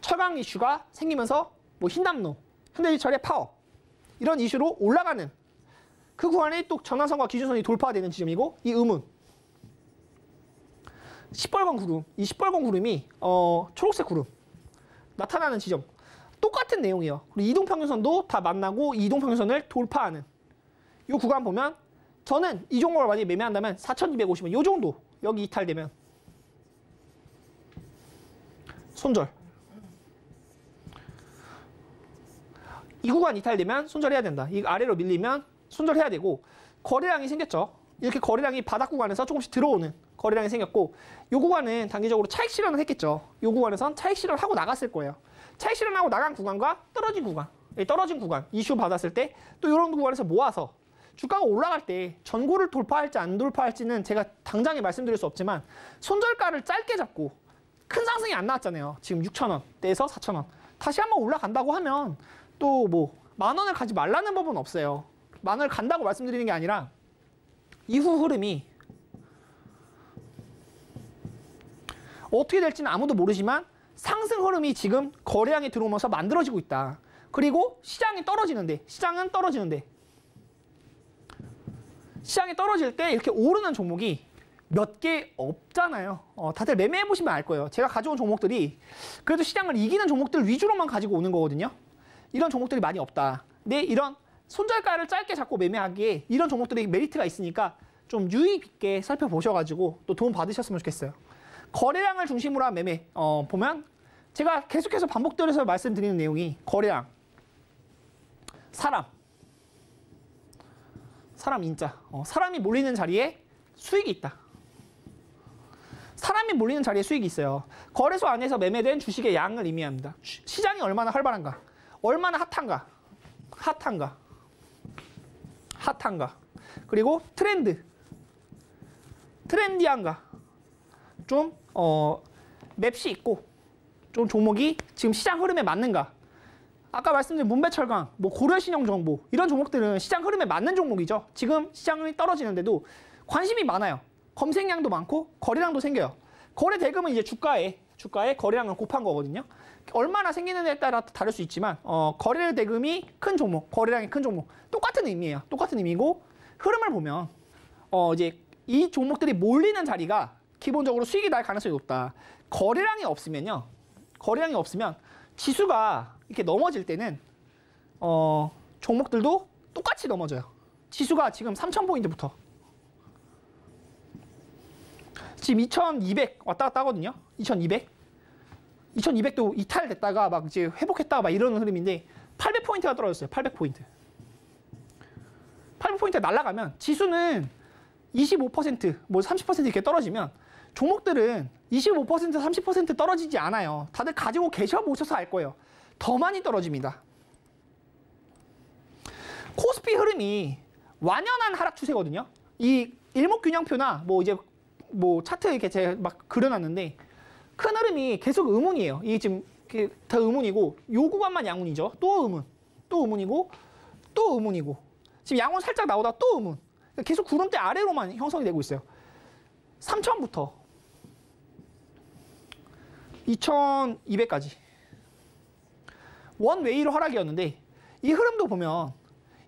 철강 이슈가 생기면서 뭐 흰남노, 현대제철의 파업 이런 이슈로 올라가는 그 구간에 또 전환선과 기준선이 돌파되는 지점이고 이 음운. 시뻘건 구름. 이 시뻘건 구름이 초록색 구름 나타나는 지점. 똑같은 내용이에요. 그리고 이동평균선도 다 만나고 이동평균선을 돌파하는 이 구간 보면 저는 이 종목을 만약에 매매한다면 4,250원 이 정도 여기 이탈되면 손절. 이 구간 이탈되면 손절해야 된다. 이 아래로 밀리면 손절해야 되고 거래량이 생겼죠. 이렇게 거래량이 바닥 구간에서 조금씩 들어오는 거래량이 생겼고 이 구간은 단기적으로 차익 실현을 했겠죠. 이 구간에선 차익 실현을 하고 나갔을 거예요. 차익 실현하고 나간 구간과 떨어진 구간 이슈 받았을 때 또 이런 구간에서 모아서 주가가 올라갈 때 전고를 돌파할지 안 돌파할지는 제가 당장에 말씀드릴 수 없지만 손절가를 짧게 잡고 큰 상승이 안 나왔잖아요. 지금 6,000원대에서 4,000원 다시 한번 올라간다고 하면 또 뭐 10,000원을 가지 말라는 법은 없어요. 10,000원을 간다고 말씀드리는 게 아니라 이후 흐름이 어떻게 될지는 아무도 모르지만 상승 흐름이 지금 거래량이 들어오면서 만들어지고 있다. 그리고 시장은 떨어지는데 시장이 떨어질 때 이렇게 오르는 종목이 몇 개 없잖아요. 다들 매매해보시면 알 거예요. 제가 가져온 종목들이 그래도 시장을 이기는 종목들 위주로만 가지고 오는 거거든요. 이런 종목들이 많이 없다. 근데 이런 손절가를 짧게 잡고 매매하기에 이런 종목들이 메리트가 있으니까 좀 유의 깊게 살펴보셔가지고 또 도움 받으셨으면 좋겠어요. 거래량을 중심으로 한 매매 보면 제가 계속해서 반복드려서 말씀드리는 내용이 거래량, 사람 인자, 사람이 몰리는 자리에 수익이 있다. 사람이 몰리는 자리에 수익이 있어요. 거래소 안에서 매매된 주식의 양을 의미합니다. 시장이 얼마나 활발한가, 얼마나 핫한가. 그리고 트렌디한가. 좀 맵시 있고 좀 종목이 지금 시장 흐름에 맞는가. 아까 말씀드린 문배철강, 뭐 고려신용정보 이런 종목들은 시장 흐름에 맞는 종목이죠. 지금 시장이 떨어지는데도 관심이 많아요. 검색량도 많고 거래량도 생겨요. 거래 대금은 이제 주가에 거래량을 곱한 거거든요. 얼마나 생기는지에 따라 다를 수 있지만 거래 대금이 큰 종목, 거래량이 큰 종목 똑같은 의미예요. 똑같은 의미고 흐름을 보면 이제 이 종목들이 몰리는 자리가 기본적으로 수익이 날 가능성이 높다. 거래량이 없으면 지수가 이렇게 넘어질 때는 종목들도 똑같이 넘어져요. 지수가 지금 3,000포인트부터 지금 2,200 왔다 갔다 하거든요. 2,200도 이탈됐다가 막 이제 회복했다가 막 이러는 흐름인데 800포인트가 떨어졌어요. 800포인트 날아가면 지수는 25%, 뭐 30% 이렇게 떨어지면 종목들은 25%, 30% 떨어지지 않아요. 다들 가지고 계셔보셔서 알 거예요. 더 많이 떨어집니다. 코스피 흐름이 완연한 하락 추세거든요. 이 일목균형표나 뭐 이제 뭐 차트 이렇게 제가 막 그려놨는데 큰 흐름이 계속 의문이에요. 이게 지금 다 의문이고 요 구간만 양운이죠. 또 의문이고 또 의문이고 지금 양운 살짝 나오다 또 의문. 계속 구름대 아래로만 형성이 되고 있어요. 3,000부터 2,200까지 원웨이로 하락이었는데 이 흐름도 보면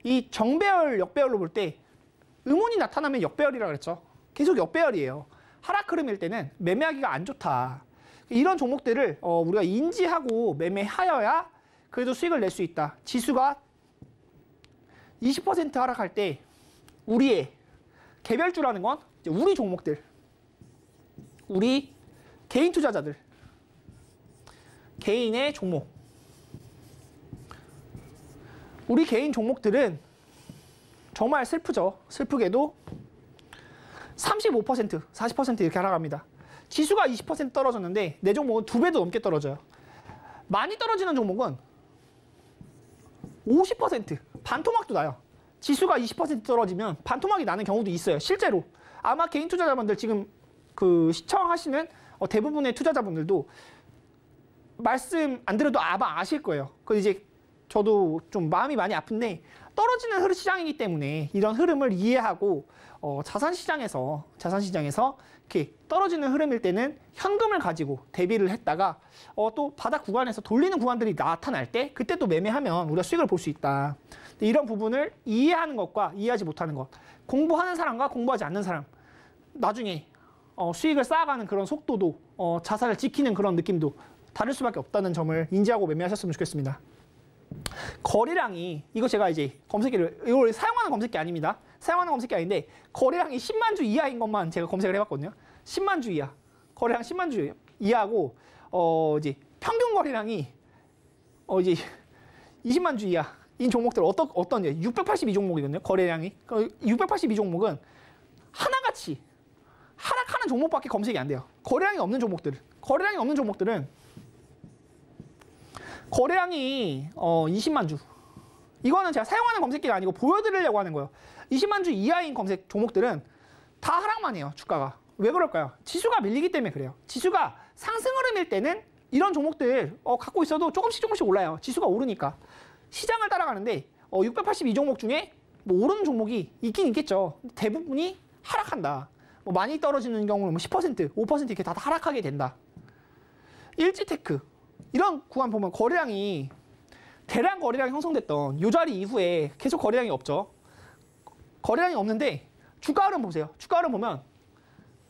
이 정배열, 역배열로 볼 때 의문이 나타나면 역배열이라고 그랬죠. 계속 역배열이에요. 하락 흐름일 때는 매매하기가 안 좋다. 이런 종목들을 우리가 인지하고 매매하여야 그래도 수익을 낼 수 있다. 지수가 20% 하락할 때 우리의 개별주라는 건 이제 우리 종목들, 우리 개인 투자자들, 개인의 종목. 우리 개인 종목들은 정말 슬프죠. 슬프게도 35%, 40% 이렇게 하락합니다. 지수가 20% 떨어졌는데 내 종목은 2배도 넘게 떨어져요. 많이 떨어지는 종목은 50%, 반토막도 나요. 지수가 20% 떨어지면 반토막이 나는 경우도 있어요. 실제로. 아마 개인 투자자분들 지금 그 시청하시는 대부분의 투자자분들도 말씀 안 드려도 아마 아실 거예요. 그 이제 저도 좀 마음이 많이 아픈데 떨어지는 흐름 시장이기 때문에 이런 흐름을 이해하고 자산시장에서 이렇게 떨어지는 흐름일 때는 현금을 가지고 대비를 했다가 또 바닥 구간에서 돌리는 구간들이 나타날 때 그때 또 매매하면 우리가 수익을 볼 수 있다. 이런 부분을 이해하는 것과 이해하지 못하는 것, 공부하는 사람과 공부하지 않는 사람, 나중에 수익을 쌓아가는 그런 속도도 자산을 지키는 그런 느낌도 다를 수밖에 없다는 점을 인지하고 매매하셨으면 좋겠습니다. 거래량이, 이거 제가 이제 검색기를, 이걸 사용하는 검색기 아닙니다. 사용하는 검색기 아닌데 거래량이 10만 주 이하인 것만 제가 검색을 해봤거든요. 10만 주 이하, 거래량 10만 주 이하고 이제 평균 거래량이 이제 20만 주 이하인 종목들 어떤 682종목이거든요. 거래량이 682종목은 하나같이 하락하는 종목밖에 검색이 안 돼요. 거래량이 없는 종목들은 거래량이 20만 주. 이거는 제가 사용하는 검색기가 아니고 보여드리려고 하는 거예요. 20만 주 이하인 검색 종목들은 다 하락만 해요. 주가가. 왜 그럴까요? 지수가 밀리기 때문에 그래요. 지수가 상승 흐름일 때는 이런 종목들 갖고 있어도 조금씩 올라요. 지수가 오르니까. 시장을 따라가는데 682종목 중에 뭐 오르는 종목이 있긴 있겠죠. 대부분이 하락한다. 뭐 많이 떨어지는 경우는 뭐 10%, 5% 이렇게 다 하락하게 된다. 일지테크. 이런 구간 보면 거래량이 대량 거래량이 형성됐던 이 자리 이후에 계속 거래량이 없죠. 거래량이 없는데 주가 흐름 보세요. 주가 흐름 보면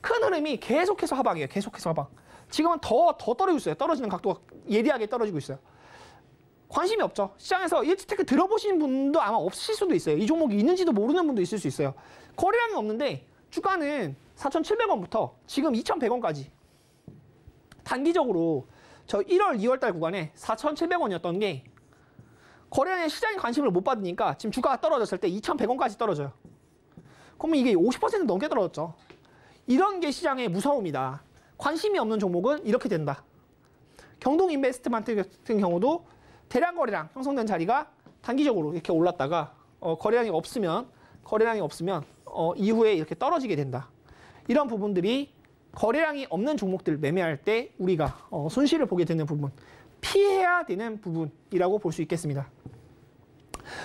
큰 흐름이 계속해서 하방이에요. 계속해서 하방. 지금은 더 떨어지고 있어요. 떨어지는 각도가 예리하게 떨어지고 있어요. 관심이 없죠. 시장에서 일지테크 들어보신 분도 아마 없으실 수도 있어요. 이 종목이 있는지도 모르는 분도 있을 수 있어요. 거래량이 없는데 주가는 4,700원부터 지금 2,100원까지 단기적으로 저 1월, 2월 달 구간에 4,700원이었던 게 거래량에 시장이 관심을 못 받으니까 지금 주가가 떨어졌을 때 2,100원까지 떨어져요. 그러면 이게 50% 넘게 떨어졌죠. 이런 게 시장의 무서움이다. 관심이 없는 종목은 이렇게 된다. 경동 인베스트먼트 같은 경우도 대량 거래량 형성된 자리가 단기적으로 이렇게 올랐다가 거래량이 없으면 이후에 이렇게 떨어지게 된다. 이런 부분들이 거래량이 없는 종목들 매매할 때 우리가 손실을 보게 되는 부분, 피해야 되는 부분이라고 볼 수 있겠습니다.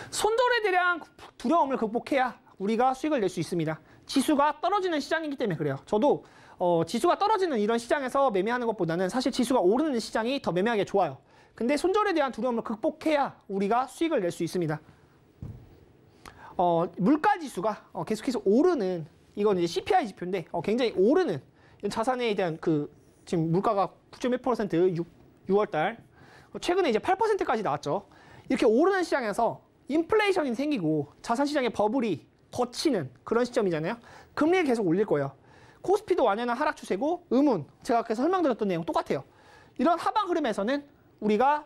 손절에 대한 두려움을 극복해야 우리가 수익을 낼 수 있습니다. 지수가 떨어지는 시장이기 때문에 그래요. 저도 지수가 떨어지는 이런 시장에서 매매하는 것보다는 사실 지수가 오르는 시장이 더 매매하기 좋아요. 근데 손절에 대한 두려움을 극복해야 우리가 수익을 낼 수 있습니다. 물가 지수가 계속해서 오르는, 이건 이제 CPI 지표인데 굉장히 오르는 자산에 대한 지금 물가가 9.1% 6월 달 최근에 이제 8%까지 나왔죠. 이렇게 오르는 시장에서 인플레이션이 생기고 자산 시장의 버블이 걷히는 그런 시점이잖아요. 금리를 계속 올릴 거예요. 코스피도 완연한 하락 추세고 음운, 제가 아까 설명드렸던 내용 똑같아요. 이런 하방 흐름에서는 우리가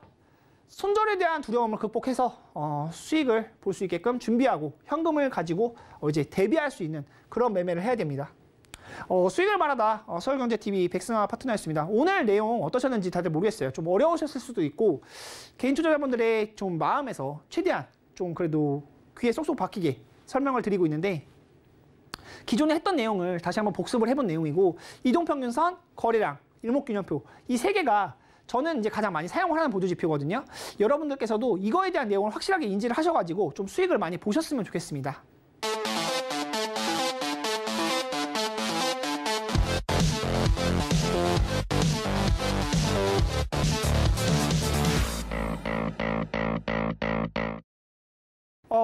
손절에 대한 두려움을 극복해서 수익을 볼 수 있게끔 준비하고 현금을 가지고 이제 대비할 수 있는 그런 매매를 해야 됩니다. 수익을 말하다 서울경제TV 백승환 파트너였습니다. 오늘 내용 어떠셨는지 다들 모르겠어요. 좀 어려우셨을 수도 있고 개인 투자자분들의 좀 마음에서 최대한 좀 그래도 귀에 쏙쏙 박히게 설명을 드리고 있는데, 기존에 했던 내용을 다시 한번 복습을 해본 내용이고, 이동평균선, 거래량, 일목균형표 이 세 개가 저는 이제 가장 많이 사용을 하는 보조지표거든요. 여러분들께서도 이거에 대한 내용을 확실하게 인지를 하셔가지고 좀 수익을 많이 보셨으면 좋겠습니다.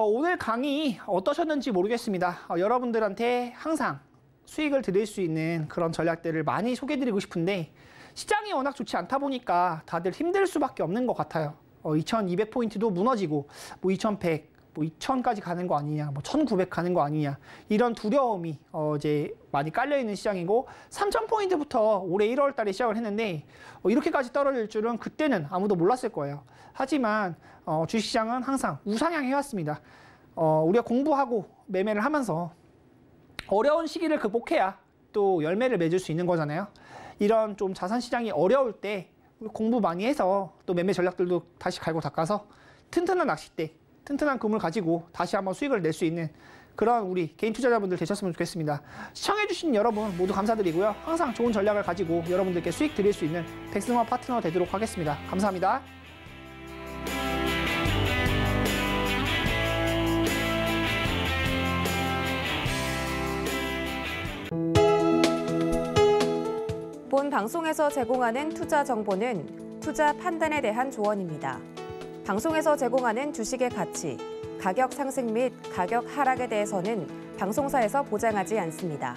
오늘 강의 어떠셨는지 모르겠습니다. 여러분들한테 항상 수익을 드릴 수 있는 그런 전략들을 많이 소개해드리고 싶은데 시장이 워낙 좋지 않다 보니까 다들 힘들 수밖에 없는 것 같아요. 2200포인트도 무너지고 2100, 2000까지 가는 거 아니냐, 1900 가는 거 아니냐, 이런 두려움이 이제 많이 깔려있는 시장이고 3000포인트부터 올해 1월 달에 시작을 했는데 이렇게까지 떨어질 줄은 그때는 아무도 몰랐을 거예요. 하지만 주식시장은 항상 우상향해왔습니다. 우리가 공부하고 매매를 하면서 어려운 시기를 극복해야 또 열매를 맺을 수 있는 거잖아요. 이런 좀 자산시장이 어려울 때 공부 많이 해서 또 매매 전략들도 다시 갈고 닦아서 튼튼한 낚싯대, 튼튼한 금을 가지고 다시 한번 수익을 낼 수 있는 그런 우리 개인 투자자분들 되셨으면 좋겠습니다. 시청해주신 여러분 모두 감사드리고요. 항상 좋은 전략을 가지고 여러분들께 수익 드릴 수 있는 백승환 파트너 되도록 하겠습니다. 감사합니다. 본 방송에서 제공하는 투자 정보는 투자 판단에 대한 조언입니다. 방송에서 제공하는 주식의 가치, 가격 상승 및 가격 하락에 대해서는 방송사에서 보장하지 않습니다.